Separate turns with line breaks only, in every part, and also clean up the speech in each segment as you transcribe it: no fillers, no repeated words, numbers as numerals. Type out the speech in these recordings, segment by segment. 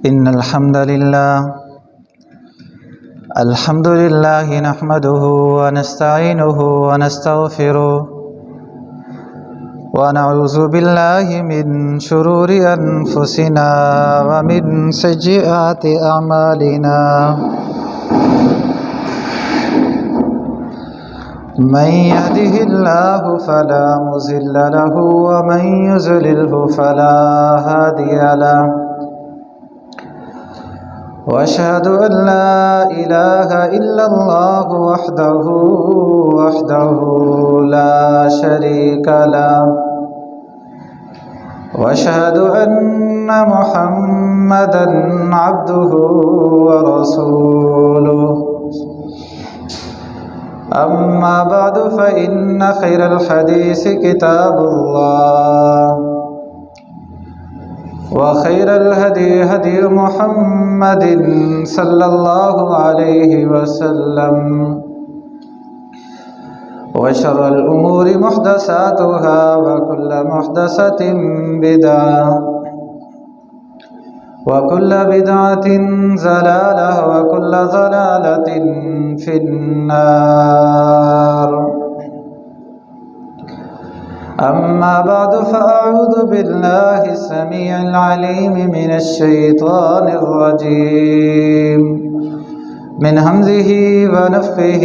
إن الحمد لله نحمده ونستعينه ونستغفره ونعوذ بالله من شرور أنفسنا ومن سيئات أعمالنا من يهده الله فلا مضل له ومن يضلله فلا هادي له وأشهد أن لا إله إلا الله وحده لا شريك له وأشهد أن محمدًا عبده ورسوله أما بعد فإن خير الحديث كتاب الله وخير الهدي هدي محمد صلى الله عليه وسلم وشر الأمور محدثاتها وكل محدثة بدعة وكل بدعة ضلالة وكل ضلالة في النار. أما بعد فأعوذ بالله السميع العليم من الشيطان الرجيم من همزه ونفخه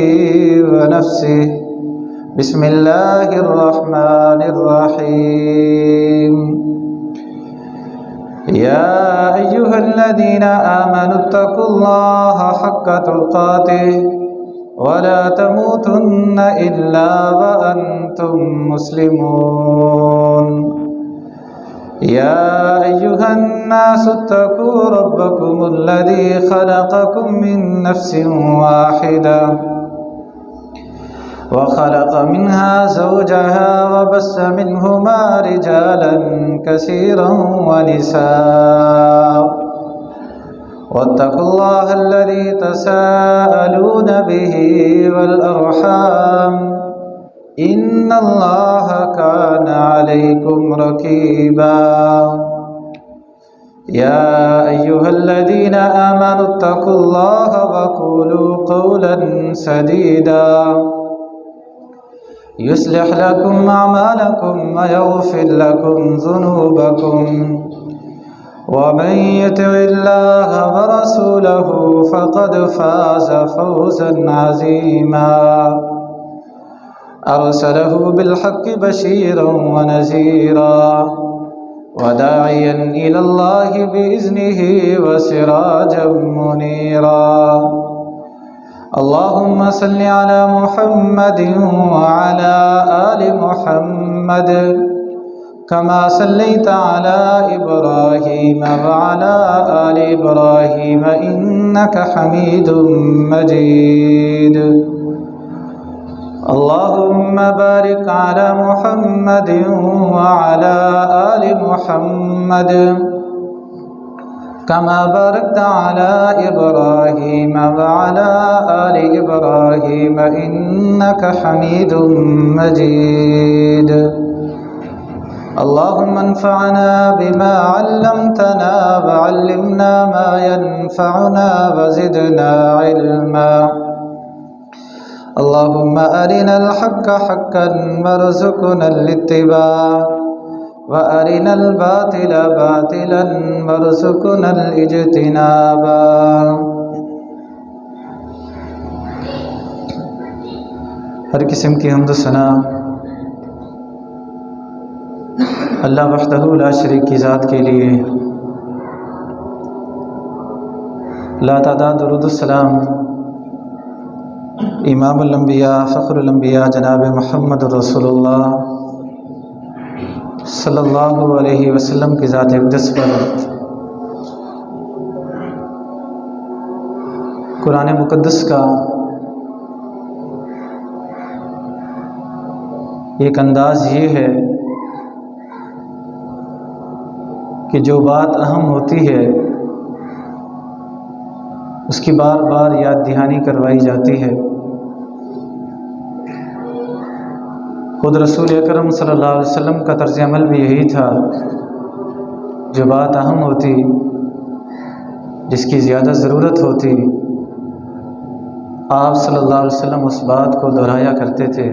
ونفسه. بسم الله الرحمن الرحيم. يا أيها الذين آمنوا اتقوا الله حق تقاته ولا تموتن إلا وأنتم مسلمون. يا أيها الناس اتقوا ربكم الذي خلقكم من نفس واحدة وخلق منها زوجها وبث منهما رجالا كثيرا ونساء واتقوا الله الذي تساءلون به والأرحام إن الله كان عليكم رقيبا. يا أيها الذين آمنوا اتقوا الله وقولوا قولا سديدا يصلح لكم أعمالكم ويغفر لكم ذنوبكم ومن يطع الله ورسوله فقد فاز فوزا عظيما. أرسله بالحق بشيرا ونذيرا وداعيا إلى الله بإذنه وسراجا منيرا. اللهم صل على محمد وعلى آل محمد كما صليت على إبراهيم وعلى آل إبراهيم إنك حميد مجيد. اللهم بارك على محمد وعلى آل محمد كما باركت على إبراهيم وعلى آل إبراهيم إنك حميد مجيد. اللهم انفعنا بما علمتنا وعلمنا ما ينفعنا وزدنا علما. اللهم أرنا الحق حقا وارزقنا الاتباع وأرنا الباطل باطلا وارزقنا الاجتناب. ہر قسم کی حمد و ثنا اللہ وحدہ لا شریک کی ذات کے لیے. لا تعداد درود السلام امام الانبیاء فخر الانبیاء جناب محمد رسول اللہ صلی اللہ علیہ وسلم کی ذات اقدس پر. قرآن مقدس کا ایک انداز یہ ہے کہ جو بات اہم ہوتی ہے اس کی بار بار یاد دہانی کروائی جاتی ہے. خود رسول اکرم صلی اللہ علیہ وسلم کا طرز عمل بھی یہی تھا. جو بات اہم ہوتی جس کی زیادہ ضرورت ہوتی آپ صلی اللہ علیہ وسلم اس بات کو دہرایا کرتے تھے۔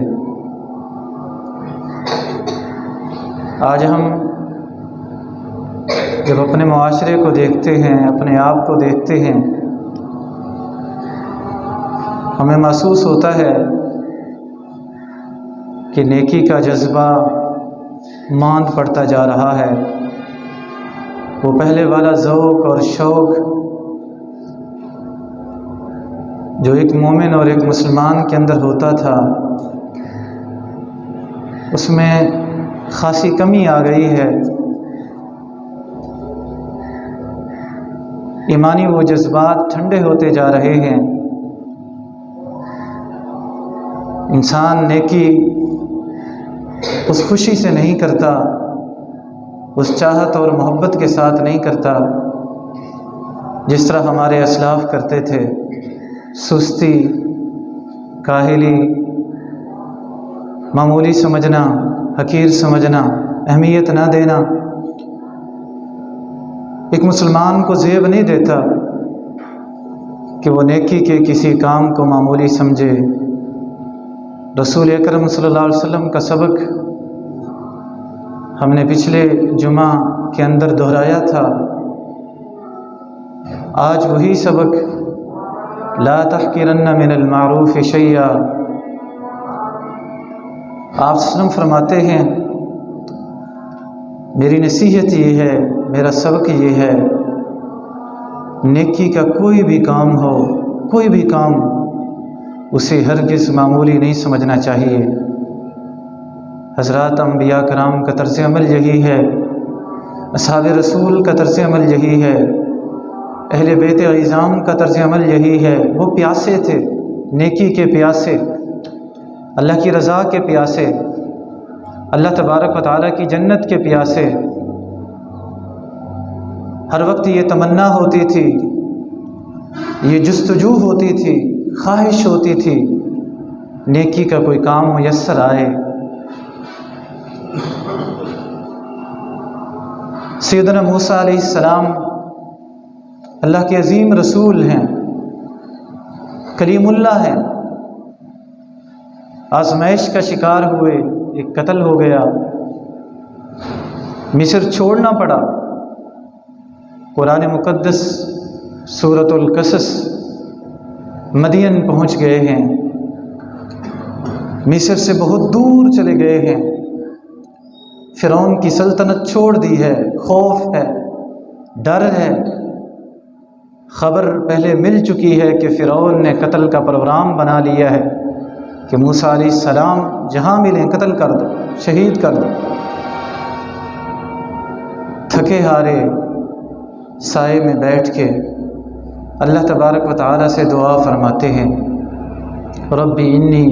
آج ہم جب اپنے معاشرے کو دیکھتے ہیں، اپنے آپ کو دیکھتے ہیں، ہمیں محسوس ہوتا ہے کہ نیکی کا جذبہ ماند پڑتا جا رہا ہے۔ وہ پہلے والا ذوق اور شوق جو ایک مومن اور ایک مسلمان کے اندر ہوتا تھا، اس میں خاصی کمی آ گئی ہے۔ ایمانی وہ جذبات ٹھنڈے ہوتے جا رہے ہیں۔ انسان نیکی اس خوشی سے نہیں کرتا، اس چاہت اور محبت کے ساتھ نہیں کرتا جس طرح ہمارے اسلاف کرتے تھے۔ سستی، کاہلی، معمولی سمجھنا، حقیر سمجھنا، اہمیت نہ دینا ایک مسلمان کو زیب نہیں دیتا کہ وہ نیکی کے کسی کام کو معمولی سمجھے۔ رسول اکرم صلی اللہ علیہ وسلم کا سبق ہم نے پچھلے جمعہ کے اندر دہرایا تھا۔ آج وہی سبق لا تحقرن من المعروف شیئا۔ آپ وسلم فرماتے ہیں میری نصیحت یہ ہے، میرا سبق یہ ہے، نیکی کا کوئی بھی کام ہو، کوئی بھی کام، اسے ہرگز معمولی نہیں سمجھنا چاہیے۔ حضرات انبیاء کرام کا طرز عمل یہی ہے، اصحاب رسول کا طرز عمل یہی ہے، اہل بیت عظام کا طرز عمل یہی ہے۔ وہ پیاسے تھے، نیکی کے پیاسے، اللہ کی رضا کے پیاسے، اللہ تبارک و تعالیٰ کی جنت کے پیاسے۔ ہر وقت یہ تمنا ہوتی تھی، یہ جستجو ہوتی تھی، خواہش ہوتی تھی نیکی کا کوئی کام میسر آئے۔ سیدنا موسیٰ علیہ السلام اللہ کے عظیم رسول ہیں، کلیم اللہ ہیں، آزمائش کا شکار ہوئے، ایک قتل ہو گیا، مصر چھوڑنا پڑا۔ قرآن مقدس سورۃ القصص مدین پہنچ گئے ہیں، مصر سے بہت دور چلے گئے ہیں، فرعون کی سلطنت چھوڑ دی ہے، خوف ہے، ڈر ہے، خبر پہلے مل چکی ہے کہ فرعون نے قتل کا پروگرام بنا لیا ہے کہ موسیٰ علیہ السلام جہاں ملیں قتل کر دو، شہید کر دو۔ تھکے ہارے سائے میں بیٹھ کے اللہ تبارک و تعالیٰ سے دعا فرماتے ہیں ربی انی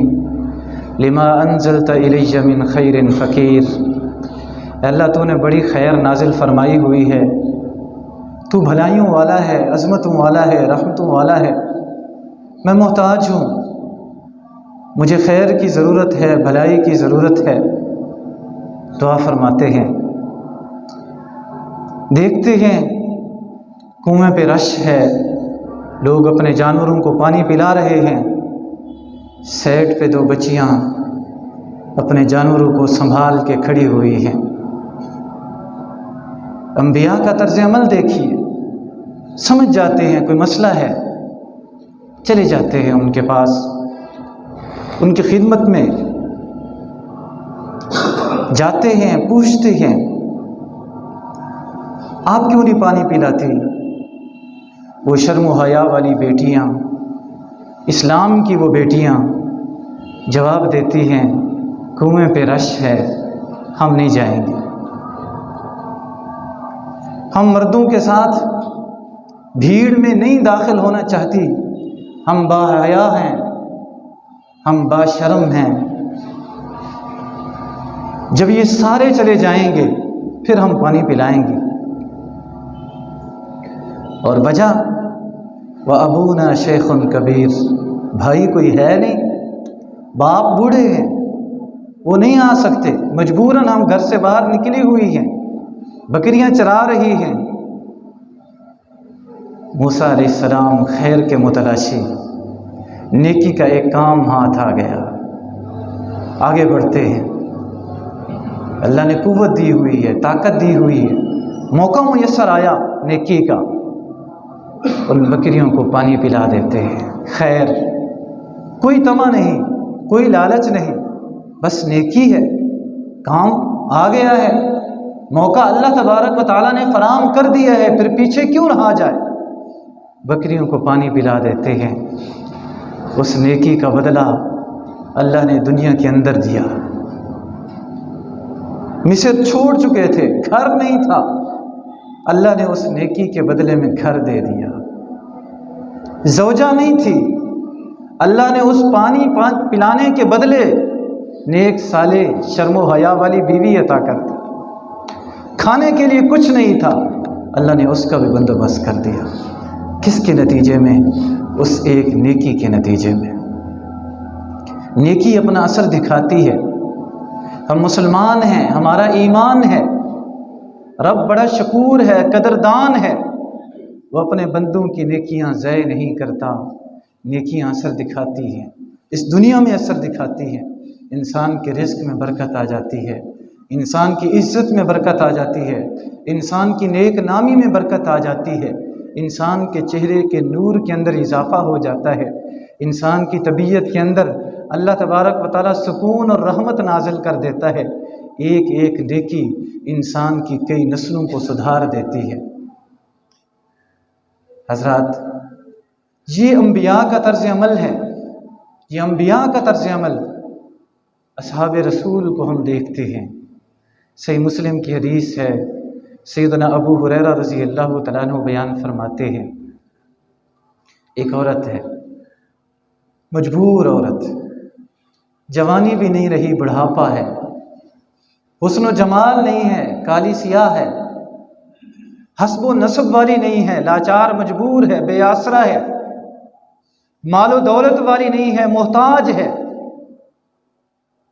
لما انزلت الی من خیر فقیر۔ اے اللہ تو نے بڑی خیر نازل فرمائی ہوئی ہے، تو بھلائیوں والا ہے، عظمتوں والا ہے، رحمتوں والا ہے، میں محتاج ہوں، مجھے خیر کی ضرورت ہے، بھلائی کی ضرورت ہے۔ دعا فرماتے ہیں، دیکھتے ہیں کنویں پہ رش ہے، لوگ اپنے جانوروں کو پانی پلا رہے ہیں، سائڈ پہ دو بچیاں اپنے جانوروں کو سنبھال کے کھڑی ہوئی ہیں۔ انبیاء کا طرز عمل دیکھیے، سمجھ جاتے ہیں کوئی مسئلہ ہے، چلے جاتے ہیں ان کے پاس، ان کی خدمت میں جاتے ہیں، پوچھتے ہیں آپ کیوں نہیں پانی پلاتی؟ وہ شرم و حیا والی بیٹیاں، اسلام کی وہ بیٹیاں جواب دیتی ہیں کنویں پہ رش ہے، ہم نہیں جائیں گے۔ ہم مردوں کے ساتھ بھیڑ میں نہیں داخل ہونا چاہتی، ہم با حیا ہیں، ہم با شرم ہیں، جب یہ سارے چلے جائیں گے پھر ہم پانی پلائیں گے۔ اور وجہ وَأَبُونَا شَيْخٌ کبیر، بھائی کوئی ہے نہیں، باپ بوڑھے ہیں، وہ نہیں آ سکتے، مجبوراً ہم گھر سے باہر نکلی ہوئی ہیں، بکریاں چرا رہی ہیں، موسیٰ علیہ السلام خیر کے متلاشی، نیکی کا ایک کام ہاتھ آ گیا، آگے بڑھتے ہیں، اللہ نے قوت دی ہوئی ہے، طاقت دی ہوئی ہے، موقع میسر آیا نیکی کا، ان بکریوں کو پانی پلا دیتے ہیں۔ خیر، کوئی طمع نہیں، کوئی لالچ نہیں، بس نیکی ہے، کام آ گیا ہے، موقع اللہ تبارک و تعالیٰ نے فراہم کر دیا ہے، پھر پیچھے کیوں رہا جائے؟ بکریوں کو پانی پلا دیتے ہیں۔ اس نیکی کا بدلہ اللہ نے دنیا کے اندر دیا۔ مصر چھوڑ چکے تھے، گھر نہیں تھا، اللہ نے اس نیکی کے بدلے میں گھر دے دیا۔ زوجہ نہیں تھی، اللہ نے اس پانی پلانے کے بدلے نیک صالح شرم و حیا والی بیوی عطا کر دی۔ کھانے کے لیے کچھ نہیں تھا، اللہ نے اس کا بھی بندوبست کر دیا۔ کس کے نتیجے میں؟ اس ایک نیکی کے نتیجے میں۔ نیکی اپنا اثر دکھاتی ہے۔ ہم مسلمان ہیں، ہمارا ایمان ہے، رب بڑا شکور ہے، قدردان ہے، وہ اپنے بندوں کی نیکیاں ضائع نہیں کرتا۔ نیکیاں اثر دکھاتی ہیں، اس دنیا میں اثر دکھاتی ہیں، انسان کے رزق میں برکت آ جاتی ہے، انسان کی عزت میں برکت آ جاتی ہے، انسان کی نیک نامی میں برکت آ جاتی ہے، انسان کے چہرے کے نور کے اندر اضافہ ہو جاتا ہے، انسان کی طبیعت کے اندر اللہ تبارک و تعالیٰ سکون اور رحمت نازل کر دیتا ہے۔ ایک ایک نیکی انسان کی کئی نسلوں کو سدھار دیتی ہے۔ حضرات، یہ انبیاء کا طرز عمل ہے، یہ انبیاء کا طرز عمل۔ اصحاب رسول کو ہم دیکھتے ہیں، صحیح مسلم کی حدیث ہے، سیدنا ابو ہریرہ رضی اللہ تعالیٰ عنہ بیان فرماتے ہیں، ایک عورت ہے، مجبور عورت، جوانی بھی نہیں رہی، بڑھاپا ہے، حسن و جمال نہیں ہے، کالی سیاہ ہے، حسب و نسب والی نہیں ہے، لاچار مجبور ہے، بے آسرا ہے، مال و دولت والی نہیں ہے، محتاج ہے،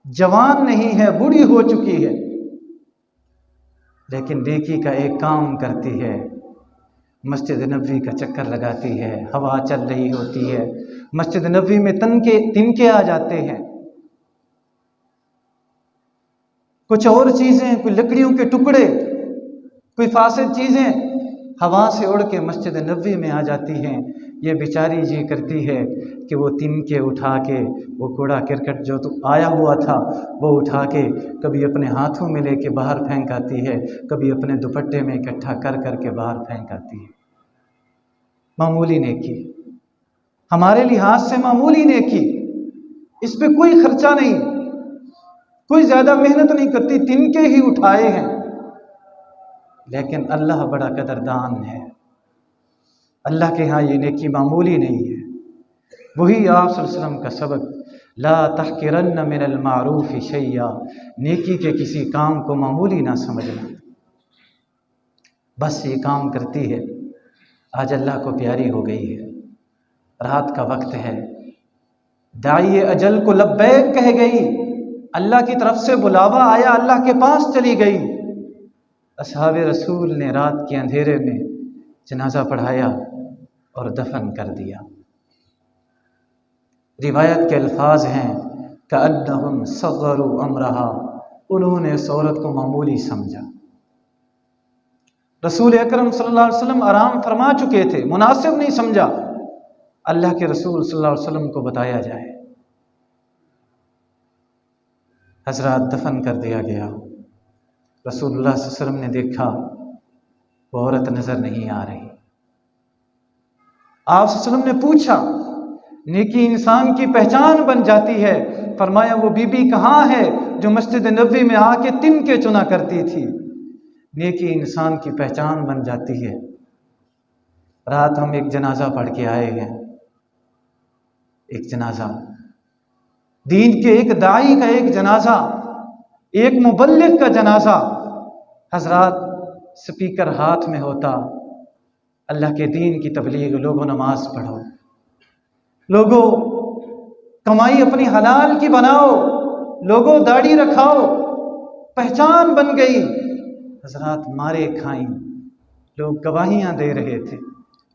جوان نہیں ہے، بوڑھی ہو چکی ہے، لیکن نیکی کا ایک کام کرتی ہے، مسجد نبوی کا چکر لگاتی ہے، ہوا چل رہی ہوتی ہے، مسجد نبوی میں تنکے آ جاتے ہیں، کچھ اور چیزیں، کوئی لکڑیوں کے ٹکڑے، کوئی فاسد چیزیں ہوا سے اڑ کے مسجد نبوی میں آ جاتی ہیں۔ یہ بیچاری یہ کرتی ہے کہ وہ تنکے اٹھا کے، وہ کوڑا کرکٹ جو تو آیا ہوا تھا وہ اٹھا کے کبھی اپنے ہاتھوں میں لے کے باہر پھینک آتی ہے، کبھی اپنے دوپٹے میں اکٹھا کر کر کے باہر پھینک آتی ہے۔ معمولی نیکی، ہمارے لحاظ سے معمولی نیکی، اس پہ کوئی خرچہ نہیں، کوئی زیادہ محنت نہیں کرتی، تنکے ہی اٹھائے ہیں، لیکن اللہ بڑا قدردان ہے، اللہ کے ہاں یہ نیکی معمولی نہیں ہے۔ وہی آپ صلی اللہ علیہ وسلم کا سبق، لا تحقرن من المعروف شیئا، نیکی کے کسی کام کو معمولی نہ سمجھنا، بس یہ کام کرتی ہے، آج اللہ کو پیاری ہو گئی ہے، رات کا وقت ہے، داعی اجل کو لبیک کہہ گئی، اللہ کی طرف سے بلاوا آیا، اللہ کے پاس چلی گئی۔ اصحاب رسول نے رات کے اندھیرے میں جنازہ پڑھایا اور دفن کر دیا۔ روایت کے الفاظ ہیں کأنہم صغروا امرہا، انہوں نے اس عورت کو معمولی سمجھا۔ رسول اکرم صلی اللہ علیہ وسلم آرام فرما چکے تھے، مناسب نہیں سمجھا اللہ کے رسول صلی اللہ علیہ وسلم کو بتایا جائے۔ حضرات، دفن کر دیا گیا۔ رسول اللہ صلی اللہ علیہ وسلم نے دیکھا وہ عورت نظر نہیں آ رہی۔ آپ صلی اللہ علیہ وسلم نے پوچھا، نیکی انسان کی پہچان بن جاتی ہے، فرمایا وہ بی بی کہاں ہے جو مسجد نبوی میں آ کے تنکے چنا کرتی تھی؟ نیکی انسان کی پہچان بن جاتی ہے۔ رات ہم ایک جنازہ پڑھ کے آئے ہیں، ایک جنازہ، دین کے ایک داعی کا ایک جنازہ، ایک مبلغ کا جنازہ۔ حضرات، سپیکر ہاتھ میں ہوتا، اللہ کے دین کی تبلیغ، لوگوں نماز پڑھو، لوگوں کمائی اپنی حلال کی بناؤ، لوگوں داڑھی رکھاؤ، پہچان بن گئی۔ حضرات، مارے کھائیں، لوگ گواہیاں دے رہے تھے،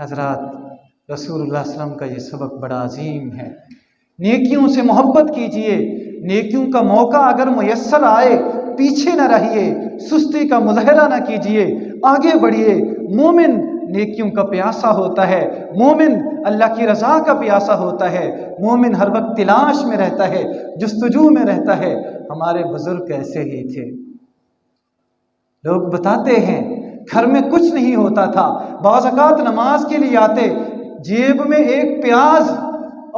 حضرات رسول اللہ صلی اللہ علیہ وسلم کا یہ سبق بڑا عظیم ہے۔ نیکیوں سے محبت کیجئے، نیکیوں کا موقع اگر میسر آئے پیچھے نہ رہیے، سستی کا مظاہرہ نہ کیجئے، آگے بڑھیے۔ مومن نیکیوں کا پیاسا ہوتا ہے، مومن اللہ کی رضا کا پیاسا ہوتا ہے، مومن ہر وقت تلاش میں رہتا ہے، جستجو میں رہتا ہے۔ ہمارے بزرگ ایسے ہی تھے۔ لوگ بتاتے ہیں گھر میں کچھ نہیں ہوتا تھا، بعض اوقات نماز کے لیے آتے، جیب میں ایک پیاز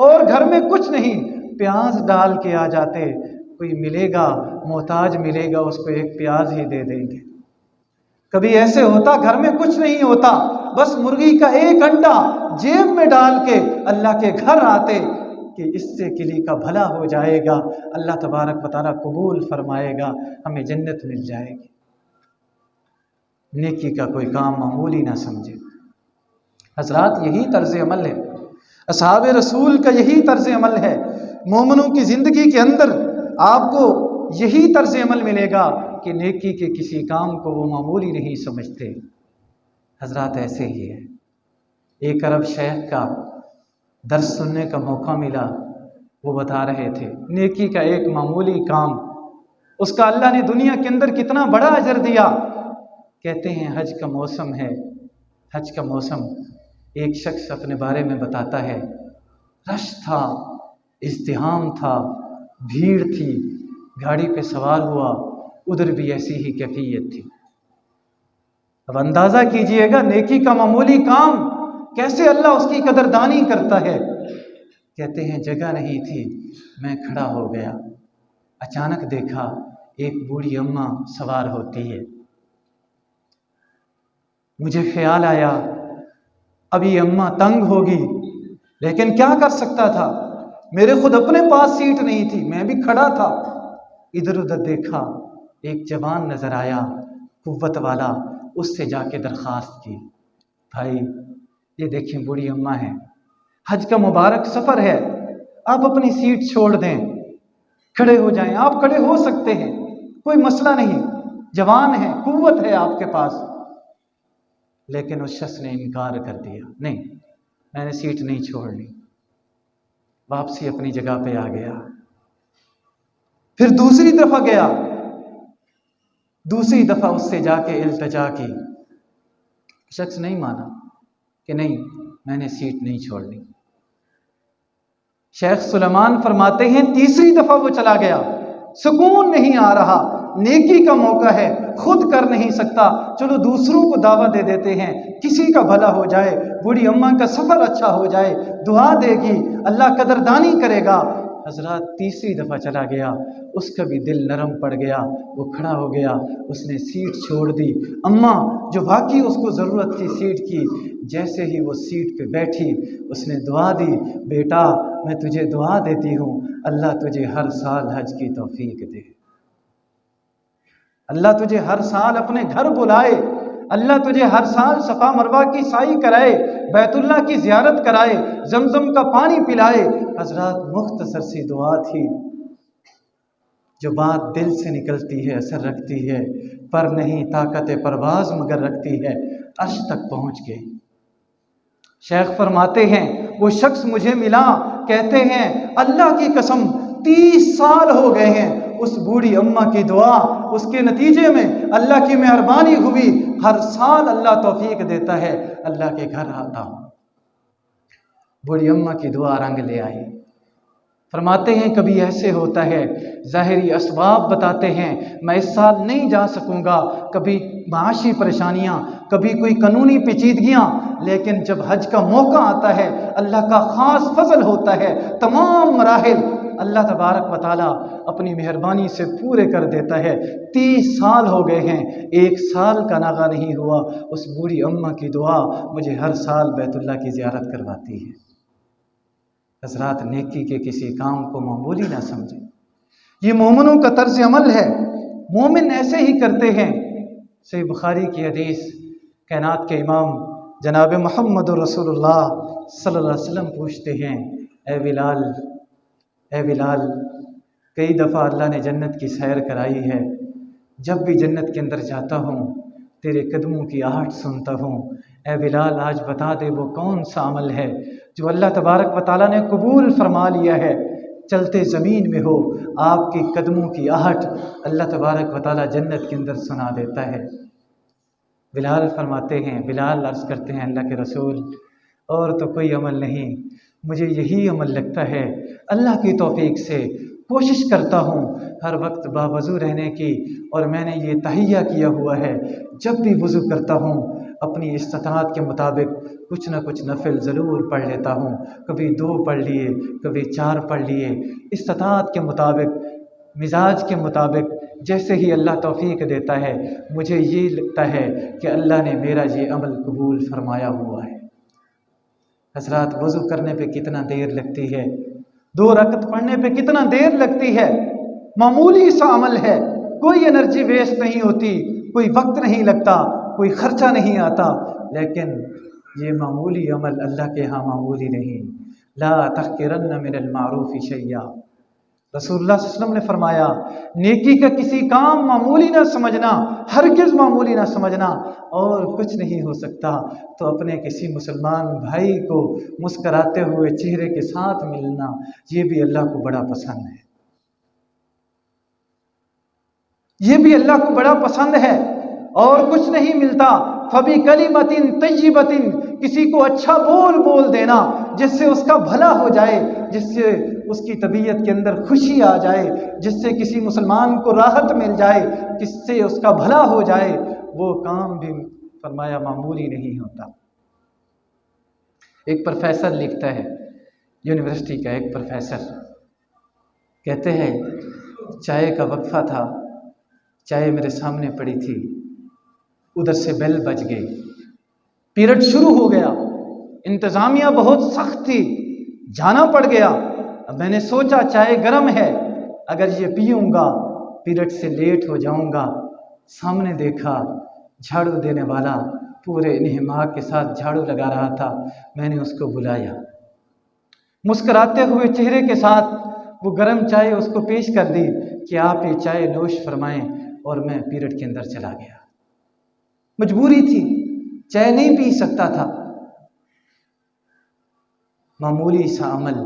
اور گھر میں کچھ نہیں، پیاز ڈال کے آ جاتے، کوئی ملے گا محتاج ملے گا اس کو ایک پیاز ہی دے دیں گے۔ کبھی ایسے ہوتا گھر میں کچھ نہیں ہوتا، بس مرغی کا ایک انڈا جیب میں ڈال کے اللہ کے گھر آتے کہ اس سے کلی کا بھلا ہو جائے گا، اللہ تبارک و تعالیٰ قبول فرمائے گا، ہمیں جنت مل جائے گی۔ نیکی کا کوئی کام معمولی نہ سمجھے۔ حضرات یہی طرز عمل ہے، اصحاب رسول کا یہی طرز عمل ہے۔ مومنوں کی زندگی کے اندر آپ کو یہی طرز عمل ملے گا کہ نیکی کے کسی کام کو وہ معمولی نہیں سمجھتے۔ حضرات ایسے ہی ہے، ایک عرب شیخ کا درس سننے کا موقع ملا، وہ بتا رہے تھے نیکی کا ایک معمولی کام، اس کا اللہ نے دنیا کے اندر کتنا بڑا اجر دیا۔ کہتے ہیں حج کا موسم ہے، حج کا موسم، ایک شخص اپنے بارے میں بتاتا ہے، رش تھا، ازدحام تھا، بھیڑ تھی، گاڑی پہ سوار ہوا، ادھر بھی ایسی ہی کیفیت تھی۔ اب اندازہ کیجئے گا نیکی کا معمولی کام کیسے اللہ اس کی قدردانی کرتا ہے۔ کہتے ہیں جگہ نہیں تھی، میں کھڑا ہو گیا، اچانک دیکھا ایک بوڑھی اماں سوار ہوتی ہے، مجھے خیال آیا اب یہ اماں تنگ ہوگی، لیکن کیا کر سکتا تھا، میرے خود اپنے پاس سیٹ نہیں تھی، میں بھی کھڑا تھا۔ ادھر ادھر دیکھا، ایک جوان نظر آیا قوت والا، اس سے جا کے درخواست کی، بھائی یہ دیکھیں بوڑھی اماں ہے، حج کا مبارک سفر ہے، آپ اپنی سیٹ چھوڑ دیں، کھڑے ہو جائیں، آپ کھڑے ہو سکتے ہیں، کوئی مسئلہ نہیں، جوان ہے، قوت ہے آپ کے پاس۔ لیکن اس شخص نے انکار کر دیا، نہیں میں نے سیٹ نہیں چھوڑنی، واپسی اپنی جگہ پہ آ گیا۔ پھر دوسری دفعہ گیا، دوسری دفعہ اس سے جا کے التجا کی، شخص نہیں مانا کہ نہیں میں نے سیٹ نہیں چھوڑنی۔ شیخ سلیمان فرماتے ہیں تیسری دفعہ وہ چلا گیا، سکون نہیں آ رہا، نیکی کا موقع ہے، خود کر نہیں سکتا، چلو دوسروں کو دعوت دے دیتے ہیں، کسی کا بھلا ہو جائے، بوڑھی اماں کا سفر اچھا ہو جائے، دعا دے گی، اللہ قدردانی کرے گا۔ حضرات تیسری دفعہ چلا گیا، اس کا بھی دل نرم پڑ گیا، وہ کھڑا ہو گیا، اس نے سیٹ چھوڑ دی۔ اماں جو واقعی اس کو ضرورت تھی سیٹ کی، جیسے ہی وہ سیٹ پہ بیٹھی اس نے دعا دی، بیٹا میں تجھے دعا دیتی ہوں اللہ تجھے ہر سال حج کی توفیق دے، اللہ تجھے ہر سال اپنے گھر بلائے، اللہ تجھے ہر سال صفا مروہ کی سعی کرائے، بیت اللہ کی زیارت کرائے، زمزم کا پانی پلائے۔ حضرات مختصر سی دعا تھی، جو بات دل سے نکلتی ہے اثر رکھتی ہے، پر نہیں طاقت پرواز مگر رکھتی ہے، عرش تک پہنچ گئی۔ شیخ فرماتے ہیں وہ شخص مجھے ملا، کہتے ہیں اللہ کی قسم 30 سال ہو گئے ہیں، اس بوڑھی اماں کی دعا، اس کے نتیجے میں اللہ کی مہربانی ہوئی، ہر سال اللہ توفیق دیتا ہے، اللہ کے گھر آتا ہوں۔ بوڑھی اماں کی دعا رنگ لے آئی۔ فرماتے ہیں کبھی ایسے ہوتا ہے ظاہری اسباب بتاتے ہیں میں اس سال نہیں جا سکوں گا، کبھی معاشی پریشانیاں، کبھی کوئی قانونی پیچیدگیاں، لیکن جب حج کا موقع آتا ہے اللہ کا خاص فضل ہوتا ہے، تمام مراحل اللہ تبارک و تعالیٰ اپنی مہربانی سے پورے کر دیتا ہے۔ 30 سال ہو گئے ہیں، 1 سال کا ناغہ نہیں ہوا، اس بوڑھی اماں کی دعا مجھے ہر سال بیت اللہ کی زیارت کرواتی ہے۔ حضرات نیکی کے کسی کام کو معمولی نہ سمجھیں، یہ مومنوں کا طرز عمل ہے، مومن ایسے ہی کرتے ہیں۔ صحیح بخاری کی حدیث، کائنات کے امام جناب محمد رسول اللہ صلی اللہ علیہ وسلم پوچھتے ہیں اے بلال، اے بلال کئی دفعہ اللہ نے جنت کی سیر کرائی ہے، جب بھی جنت کے اندر جاتا ہوں تیرے قدموں کی آہٹ سنتا ہوں، اے بلال آج بتا دے وہ کون سا عمل ہے جو اللہ تبارک و تعالیٰ نے قبول فرما لیا ہے۔ چلتے زمین میں ہو آپ کے قدموں کی آہٹ اللہ تبارک و تعالیٰ جنت کے اندر سنا دیتا ہے۔ بلال فرماتے ہیں، بلال عرض کرتے ہیں اللہ کے رسول اور تو کوئی عمل نہیں، مجھے یہی عمل لگتا ہے، اللہ کی توفیق سے کوشش کرتا ہوں ہر وقت باوضو رہنے کی، اور میں نے یہ تہیہ کیا ہوا ہے جب بھی وضو کرتا ہوں اپنی استطاعت کے مطابق کچھ نہ کچھ نفل ضرور پڑھ لیتا ہوں، کبھی 2 پڑھ لیے، کبھی 4 پڑھ لیے، استطاعت کے مطابق، مزاج کے مطابق جیسے ہی اللہ توفیق دیتا ہے۔ مجھے یہ لگتا ہے کہ اللہ نے میرا یہ عمل قبول فرمایا ہوا ہے۔ حضرات وضو کرنے پہ کتنا دیر لگتی ہے، 2 رکعت پڑھنے پہ کتنا دیر لگتی ہے، معمولی سا عمل ہے، کوئی انرجی ویسٹ نہیں ہوتی، کوئی وقت نہیں لگتا، کوئی خرچہ نہیں آتا، لیکن یہ معمولی عمل اللہ کے ہاں معمولی نہیں۔ لا تحقرن من المعروف شیئا، رسول اللہ صلی اللہ علیہ وسلم نے فرمایا نیکی کا کسی کام معمولی نہ سمجھنا، ہرگز معمولی نہ سمجھنا، اور کچھ نہیں ہو سکتا تو اپنے کسی مسلمان بھائی کو مسکراتے ہوئے چہرے کے ساتھ ملنا، یہ بھی اللہ کو بڑا پسند ہے، یہ بھی اللہ کو بڑا پسند ہے۔ اور کچھ نہیں ملتا، فَبِكَلِمَةٍ طَيِّبَةٍ، کسی کو اچھا بول دینا جس سے اس کا بھلا ہو جائے، جس سے اس کی طبیعت کے اندر خوشی آ جائے، جس سے کسی مسلمان کو راحت مل جائے، جس سے اس کا بھلا ہو جائے، وہ کام بھی فرمایا معمولی نہیں ہوتا۔ ایک پروفیسر لکھتا ہے، یونیورسٹی کا ایک پروفیسر کہتے ہیں چائے کا وقفہ تھا، چائے میرے سامنے پڑی تھی، ادھر سے بیل بج گئی، پیریڈ شروع ہو گیا، انتظامیہ بہت سخت تھی، جانا پڑ گیا۔ اب میں نے سوچا چائے گرم ہے، اگر یہ پیوں گا پیریڈ سے لیٹ ہو جاؤں گا۔ سامنے دیکھا جھاڑو دینے والا پورے انہماک کے ساتھ جھاڑو لگا رہا تھا، میں نے اس کو بلایا، مسکراتے ہوئے چہرے کے ساتھ وہ گرم چائے اس کو پیش کر دی کہ آپ یہ چائے نوش فرمائیں، اور میں پیریڈ کے اندر چلا گیا۔ مجبوری تھی، چائے نہیں پی سکتا تھا، معمولی سا عمل،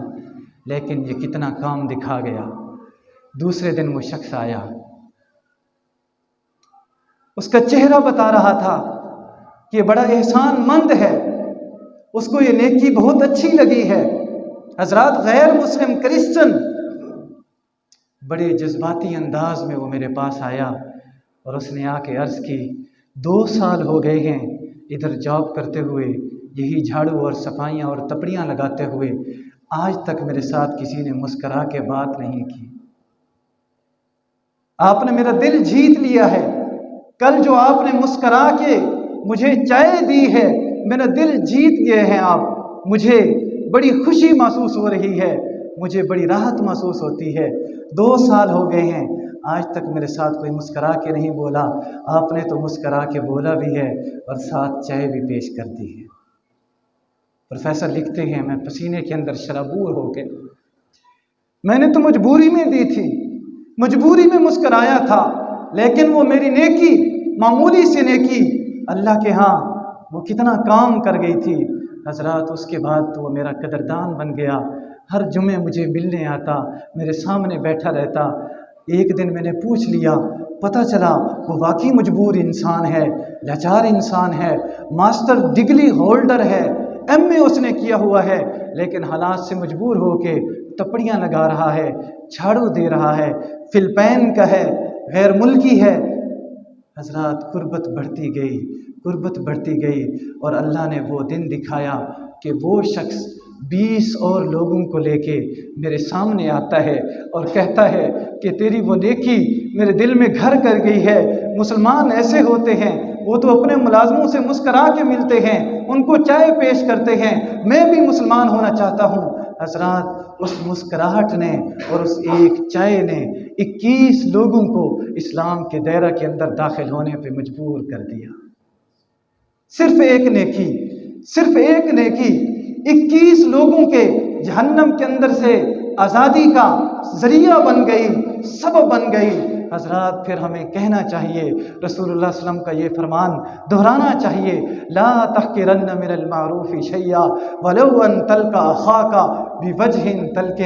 لیکن یہ کتنا کام دکھا گیا۔ دوسرے دن وہ شخص آیا، اس کا چہرہ بتا رہا تھا کہ بڑا احسان مند ہے، اس کو یہ نیکی بہت اچھی لگی ہے۔ حضرات غیر مسلم کرسچن بڑے جذباتی انداز میں وہ میرے پاس آیا، اور اس نے آ کے عرض کی 2 سال ہو گئے ہیں ادھر جاب کرتے ہوئے، یہی جھاڑو اور صفائیاں اور تپڑیاں لگاتے ہوئے، آج تک میرے ساتھ کسی نے مسکرا کے بات نہیں کی۔ آپ نے میرا دل جیت لیا ہے، کل جو آپ نے مسکرا کے مجھے چائے دی ہے، میرا دل جیت گئے ہیں آپ، مجھے بڑی خوشی محسوس ہو رہی ہے، مجھے بڑی راحت محسوس ہوتی ہے۔ 2 سال ہو گئے ہیں، آج تک میرے ساتھ کوئی مسکرا کے نہیں بولا، آپ نے تو مسکرا کے بولا بھی ہے اور ساتھ چائے بھی پیش کر دی ہے۔ پروفیسر لکھتے ہیں میں پسینے کے اندر شرابور ہو کے، میں نے تو مجبوری میں دی تھی، مجبوری میں مسکرایا تھا، لیکن وہ میری نیکی، معمولی سی نیکی، اللہ کے ہاں وہ کتنا کام کر گئی تھی۔ حضرات اس کے بعد تو وہ میرا قدردان بن گیا، ہر جمعے مجھے ملنے آتا، میرے سامنے بیٹھا رہتا۔ ایک دن میں نے پوچھ لیا، پتہ چلا وہ واقعی مجبور انسان ہے، لاچار انسان ہے، ماسٹر ڈگری ہولڈر ہے، MA اس نے کیا ہوا ہے، لیکن حالات سے مجبور ہو کے تپڑیاں لگا رہا ہے، جھاڑو دے رہا ہے، فلپائن کا ہے، غیر ملکی ہے۔ حضرات قربت بڑھتی گئی، قربت بڑھتی گئی، اور اللہ نے وہ دن دکھایا کہ وہ شخص 20 اور لوگوں کو لے کے میرے سامنے آتا ہے اور کہتا ہے کہ تیری وہ نیکی میرے دل میں گھر کر گئی ہے۔ مسلمان ایسے ہوتے ہیں، وہ تو اپنے ملازموں سے مسکرا کے ملتے ہیں، ان کو چائے پیش کرتے ہیں، میں بھی مسلمان ہونا چاہتا ہوں۔ حضرات اس مسکراہٹ نے اور اس ایک چائے نے 21 لوگوں کو اسلام کے دائرہ کے اندر داخل ہونے پہ مجبور کر دیا۔ صرف ایک نیکی، صرف ایک نیکی 21 لوگوں کے جہنم کے اندر سے آزادی کا ذریعہ بن گئی، سبب بن گئی۔ حضرات پھر ہمیں کہنا چاہیے، رسول اللہ صلی اللہ علیہ وسلم کا یہ فرمان دہرانا چاہیے، لا تحقرن من المعروف شیئا ولو ان تلقى اخاك بوجه طلق،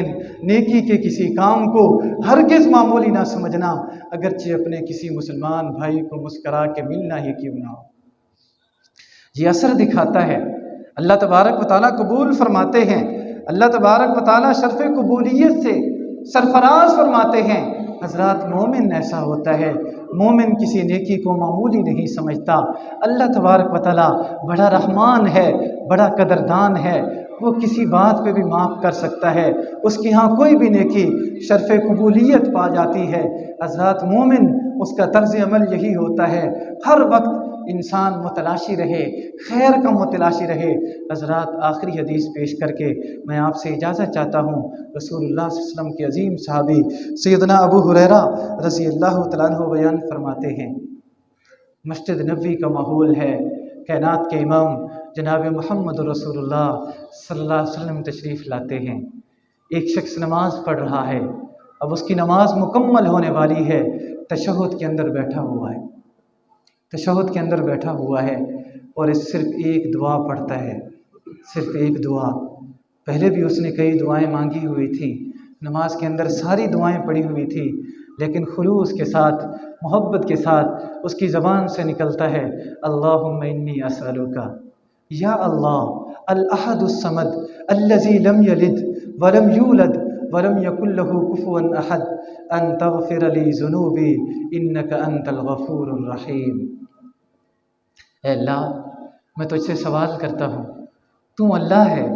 نیکی کے کسی کام کو ہرگز معمولی نہ سمجھنا، اگرچہ اپنے کسی مسلمان بھائی کو مسکرا کے ملنا ہی کیوں نہ ہو۔ یہ اثر دکھاتا ہے، اللہ تبارک و تعالیٰ قبول فرماتے ہیں، اللہ تبارک و تعالیٰ شرف قبولیت سے سرفراز فرماتے ہیں۔ حضرات مومن ایسا ہوتا ہے، مومن کسی نیکی کو معمولی نہیں سمجھتا، اللہ تبارک و تعالیٰ بڑا رحمان ہے، بڑا قدردان ہے، وہ کسی بات پہ بھی معاف کر سکتا ہے، اس کے ہاں کوئی بھی نیکی شرف قبولیت پا جاتی ہے۔ حضرات مومن اس کا طرز عمل یہی ہوتا ہے، ہر وقت انسان متلاشی رہے، خیر کا متلاشی رہے۔ حضرات آخری حدیث پیش کر کے میں آپ سے اجازت چاہتا ہوں۔ رسول اللہ صلی اللہ علیہ وسلم کے عظیم صحابی سیدنا ابو ہریرہ رضی اللہ تعالیٰ عنہ بیان فرماتے ہیں، مسجد نبوی کا ماحول ہے، کائنات کے امام جناب محمد رسول اللہ صلی اللہ علیہ وسلم تشریف لاتے ہیں، ایک شخص نماز پڑھ رہا ہے، اب اس کی نماز مکمل ہونے والی ہے، تشہد کے اندر بیٹھا ہوا ہے، تشہد کے اندر بیٹھا ہوا ہے اور صرف ایک دعا پڑھتا ہے، صرف ایک دعا۔ پہلے بھی اس نے کئی دعائیں مانگی ہوئی تھیں، نماز کے اندر ساری دعائیں پڑھی ہوئی تھی، لیکن خلوص کے ساتھ، محبت کے ساتھ اس کی زبان سے نکلتا ہے، اللہم انی اسألک، یا اللہ الاحد الصمد الذی لم یلد ولم یولد ولم یکن لہ کفوا احد ان تغفر لی ذنوبی انک انت الغفور الرحیم۔ اے اللہ میں تجھ سے سوال کرتا ہوں، تو اللہ ہے،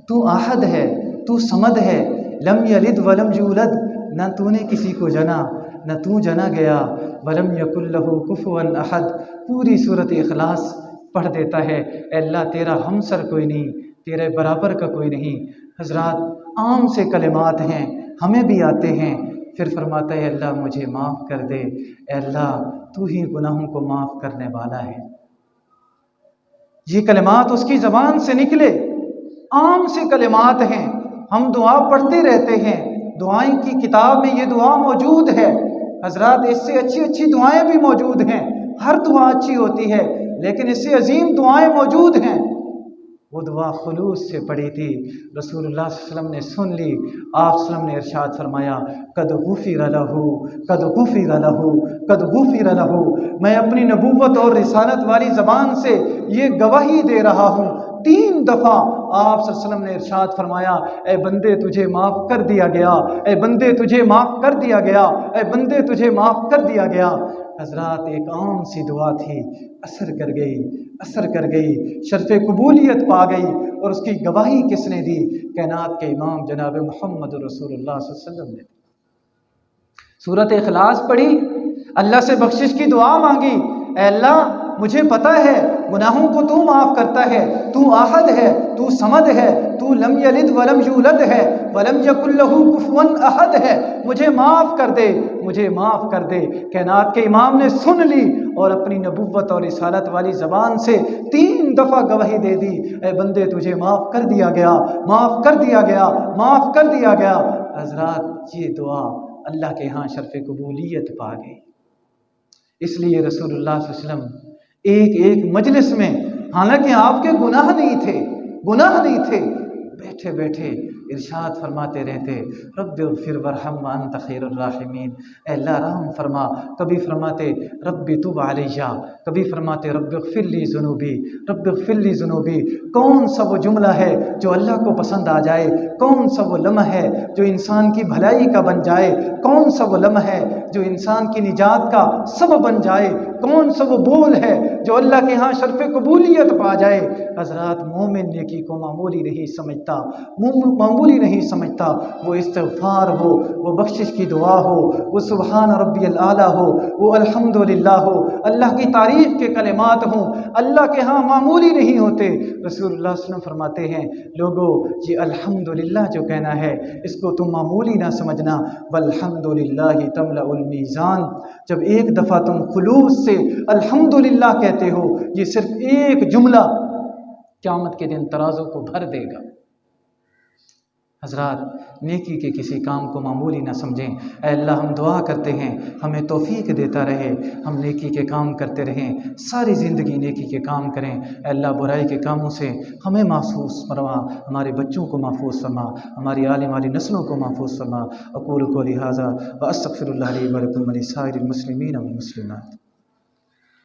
تو احد ہے، تو صمد ہے، لم یلد ولم یولد، نہ تو نے کسی کو جنا نہ تو جنا گیا، ولم یکن لہ کفوا احد، پوری سورۃ اخلاص پڑھ دیتا ہے، اے اللہ تیرا ہمسر کوئی نہیں، تیرے برابر کا کوئی نہیں۔ حضرات عام سے کلمات ہیں، ہمیں بھی آتے ہیں، پھر فرماتا ہے اللہ مجھے معاف کر دے، اے اللہ تو ہی گناہوں کو معاف کرنے والا ہے۔ یہ کلمات اس کی زبان سے نکلے، عام سے کلمات ہیں، ہم دعا پڑھتے رہتے ہیں، دعائیں کی کتاب میں یہ دعا موجود ہے۔ حضرات اس سے اچھی اچھی دعائیں بھی موجود ہیں، ہر دعا اچھی ہوتی ہے، لیکن اس سے عظیم دعائیں موجود ہیں۔ وہ دعا خلوص سے پڑھی تھی، رسول اللہ صلی اللہ علیہ وسلم نے سن لی، آپ صلی اللہ علیہ وسلم نے ارشاد فرمایا، قد غفر لہ، قد غفر لہ، قد غفر لہ۔ میں اپنی نبوت اور رسالت والی زبان سے یہ گواہی دے رہا ہوں، 3 دفعہ آپ صلی اللہ علیہ وسلم نے ارشاد فرمایا، اے بندے تجھے معاف کر دیا گیا، اے بندے تجھے معاف کر دیا گیا، اے بندے تجھے معاف کر دیا گیا۔ حضرات ایک عام سی دعا تھی، اثر کر گئی، اثر کر گئی، شرف قبولیت پا گئی، اور اس کی گواہی کس نے دی؟ کائنات کے امام جناب محمد رسول اللہ صلی اللہ علیہ وسلم نے۔ سورۃ اخلاص پڑھی، اللہ سے بخشش کی دعا مانگی، اے اللہ مجھے پتہ ہے گناہوں کو تو معاف کرتا ہے، تو احد ہے، تو صمد ہے، تو لم یلد ولم یولد ہے، ولم یکن لہ کفوا احد ہے، مجھے معاف کر دے، مجھے معاف کر دے۔ کائنات کے امام نے سن لی اور اپنی نبوت اور رسالت والی زبان سے 3 دفعہ گواہی دے دی، اے بندے تجھے معاف کر دیا گیا، معاف کر دیا گیا، معاف کر دیا گیا۔ حضرات یہ دعا اللہ کے ہاں شرف قبولیت پا گئی۔ اس لیے رسول اللہ صلی اللہ علیہ وسلم ایک مجلس میں، حالانکہ آپ کے گناہ نہیں تھے، گناہ نہیں تھے، بیٹھے بیٹھے ارشاد فرماتے رہتے، رب اغفر ورحم وانت خیر الراحمین، اے اللہ رحم فرما۔ کبھی فرماتے رب تب علیہ، کبھی فرماتے رب اغفر لی ذنوبی، رب اغفر لی ذنوبی۔ کون سا وہ جملہ ہے جو اللہ کو پسند آ جائے؟ کون سا وہ لمحہ ہے جو انسان کی بھلائی کا بن جائے؟ کون سا وہ لمحہ ہے جو انسان کی نجات کا سبب بن جائے؟ کون سا وہ بول ہے جو اللہ کے ہاں شرف قبولیت پا جائے؟ حضرات مومن نیکی کو معمولی نہیں سمجھتا، معمولی نہیں سمجھتا، وہ استغفار ہو، وہ بخشش کی دعا ہو، وہ سبحان ربی الاعلیٰ ہو، وہ الحمدللہ ہو، اللہ کی تعریف کے کلمات ہوں، اللہ کے ہاں معمولی نہیں ہوتے۔ رسول اللہ صلی اللہ علیہ وسلم فرماتے ہیں، لوگو یہ الحمدللہ جو کہنا ہے اس کو تم معمولی نہ سمجھنا، والحمدللہ تملأ المیزان۔ جب ایک دفعہ تم خلوص سے الحمدللہ کہتے ہو، یہ صرف ایک جملہ قیامت کے دن ترازو کو بھر دے گا۔ حضرات نیکی کے کسی کام کو معمولی نہ سمجھیں۔ اے اللہ ہم دعا کرتے ہیں ہمیں توفیق دیتا رہے، ہم نیکی کے کام کرتے رہیں، ساری زندگی نیکی کے کام کریں۔ اے اللہ برائی کے کاموں سے ہمیں محفوظ فرما، ہمارے بچوں کو محفوظ فرما، ہماری آنے والی نسلوں کو محفوظ فرما۔ اقول قولی ھذا واستغفر اللہ لی ولکم ولسائر المسلمین والمسلمات۔